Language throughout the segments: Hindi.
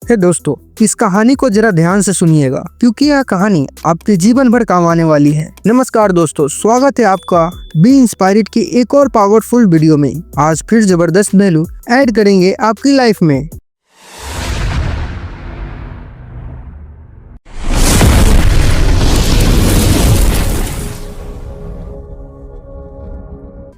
दोस्तों, इस कहानी को जरा ध्यान से सुनिएगा क्योंकि यह कहानी आपके जीवन भर काम आने वाली है। नमस्कार दोस्तों, स्वागत है आपका बी इंस्पायर्ड की एक और पावरफुल वीडियो में। आज फिर जबरदस्त वैल्यू ऐड करेंगे आपकी लाइफ में।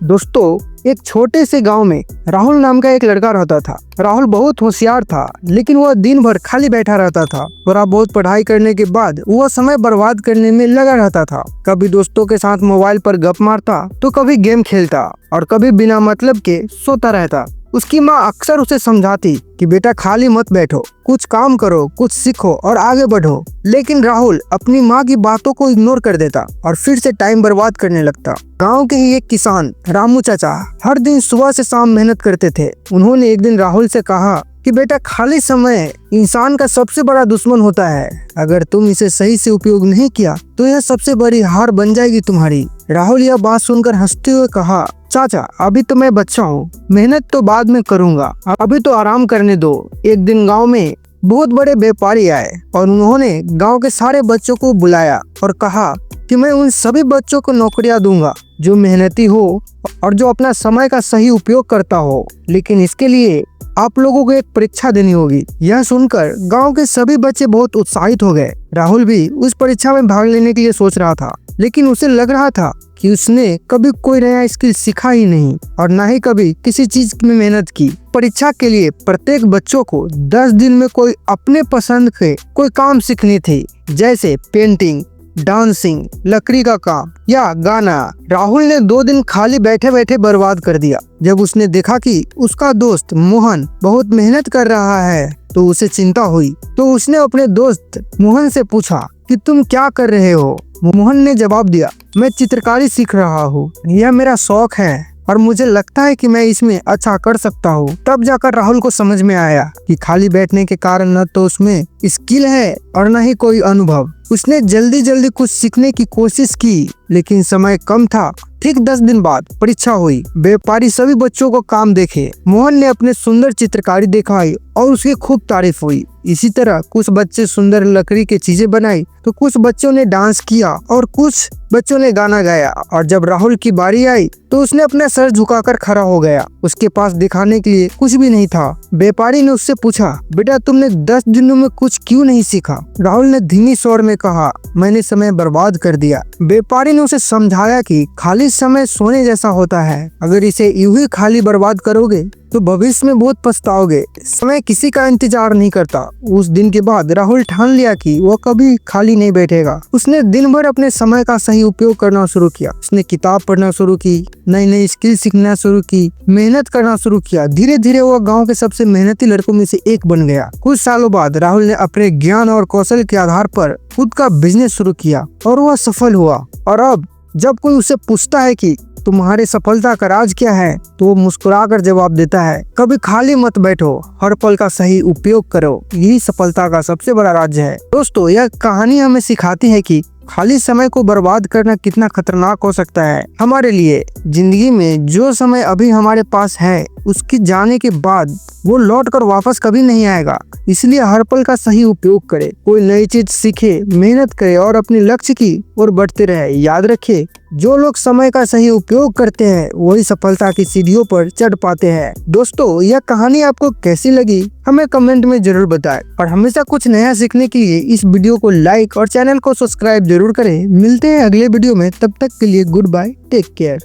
दोस्तों, एक छोटे से गांव में राहुल नाम का एक लड़का रहता था। राहुल बहुत होशियार था, लेकिन वह दिन भर खाली बैठा रहता था। थोड़ा बहुत पढ़ाई करने के बाद वह समय बर्बाद करने में लगा रहता था। कभी दोस्तों के साथ मोबाइल पर गप मारता, तो कभी गेम खेलता और कभी बिना मतलब के सोता रहता। उसकी माँ अक्सर उसे समझाती कि बेटा खाली मत बैठो, कुछ काम करो, कुछ सीखो और आगे बढ़ो। लेकिन राहुल अपनी माँ की बातों को इग्नोर कर देता और फिर से टाइम बर्बाद करने लगता। गांव के ही एक किसान रामू चाचा हर दिन सुबह से शाम मेहनत करते थे। उन्होंने एक दिन राहुल से कहा कि बेटा खाली समय इंसान का सबसे बड़ा दुश्मन होता है। अगर तुम इसे सही से उपयोग नहीं किया तो यह सबसे बड़ी हार बन जाएगी तुम्हारी। राहुल यह बात सुनकर हंसते हुए कहा, चाचा अभी तो मैं बच्चा हूँ, मेहनत तो बाद में करूँगा, अभी तो आराम करने दो। एक दिन गांव में बहुत बड़े व्यापारी आए और उन्होंने गांव के सारे बच्चों को बुलाया और कहा कि मैं उन सभी बच्चों को नौकरियां दूंगा जो मेहनती हो और जो अपना समय का सही उपयोग करता हो। लेकिन इसके लिए आप लोगों को एक परीक्षा देनी होगी। यह सुनकर गांव के सभी बच्चे बहुत उत्साहित हो गए। राहुल भी उस परीक्षा में भाग लेने के लिए सोच रहा था, लेकिन उसे लग रहा था कि उसने कभी कोई नया स्किल सीखा ही नहीं और न ही कभी किसी चीज में मेहनत की। परीक्षा के लिए प्रत्येक बच्चों को 10 दिन में कोई अपने पसंद के कोई काम सीखने थे, जैसे पेंटिंग, डांसिंग, लकड़ी का काम या गाना। राहुल ने 2 दिन खाली बैठे बैठे बर्बाद कर दिया। जब उसने देखा कि उसका दोस्त मोहन बहुत मेहनत कर रहा है तो उसे चिंता हुई। तो उसने अपने दोस्त मोहन से पूछा कि तुम क्या कर रहे हो। मोहन ने जवाब दिया, मैं चित्रकारी सीख रहा हूँ, यह मेरा शौक है और मुझे लगता है कि मैं इसमें अच्छा कर सकता हूँ। तब जाकर राहुल को समझ में आया कि खाली बैठने के कारण न तो उसमें स्किल है और न ही कोई अनुभव। उसने जल्दी जल्दी कुछ सीखने की कोशिश की, लेकिन समय कम था। ठीक 10 दिन बाद परीक्षा हुई। व्यापारी सभी बच्चों को काम देखे। मोहन ने अपने सुंदर चित्रकारी दिखाई और उसकी खूब तारीफ हुई। इसी तरह कुछ बच्चे सुंदर लकड़ी की चीजें बनाई, तो कुछ बच्चों ने डांस किया और कुछ बच्चों ने गाना गाया। और जब राहुल की बारी आई तो उसने अपना सर झुकाकर खड़ा हो गया। उसके पास दिखाने के लिए कुछ भी नहीं था। व्यापारी ने उससे पूछा, बेटा तुमने 10 दिनों में कुछ क्यों नहीं सीखा? राहुल ने धीमी स्वर में कहा, मैंने समय बर्बाद कर दिया। व्यापारी ने उसे समझाया कि खाली समय सोने जैसा होता है, अगर इसे यूं ही खाली बर्बाद करोगे तो भविष्य में बहुत पछताओगे। समय किसी का इंतजार नहीं करता। उस दिन के बाद राहुल ठान लिया कि वह कभी खाली नहीं बैठेगा। उसने दिन भर अपने समय का सही उपयोग करना शुरू किया। उसने किताब पढ़ना शुरू की, नई नई स्किल सीखना शुरू की, मेहनत करना शुरू किया। धीरे धीरे वह गांव के सबसे मेहनती लड़कों में से एक बन गया। कुछ सालों बाद राहुल ने अपने ज्ञान और कौशल के आधार पर खुद का बिजनेस शुरू किया और वह सफल हुआ। और अब जब कोई उसे पूछता है कि तुम्हारी सफलता का राज क्या है, तो वो मुस्कुराकर जवाब देता है, कभी खाली मत बैठो, हर पल का सही उपयोग करो, यही सफलता का सबसे बड़ा राज है। दोस्तों, यह कहानी हमें सिखाती है कि खाली समय को बर्बाद करना कितना खतरनाक हो सकता है हमारे लिए। जिंदगी में जो समय अभी हमारे पास है, उसके जाने के बाद वो लौट कर वापस कभी नहीं आएगा। इसलिए हर पल का सही उपयोग करे, कोई नई चीज सीखे, मेहनत करे और अपने लक्ष्य की ओर बढ़ते रहे। याद रखिए, जो लोग समय का सही उपयोग करते हैं वही सफलता की सीढ़ियों पर चढ़ पाते हैं। दोस्तों, यह कहानी आपको कैसी लगी हमें कमेंट में जरूर बताएं और हमेशा कुछ नया सीखने के लिए इस वीडियो को लाइक और चैनल को सब्सक्राइब जरूर करें। मिलते हैं अगले वीडियो में, तब तक के लिए गुड बाय, टेक केयर।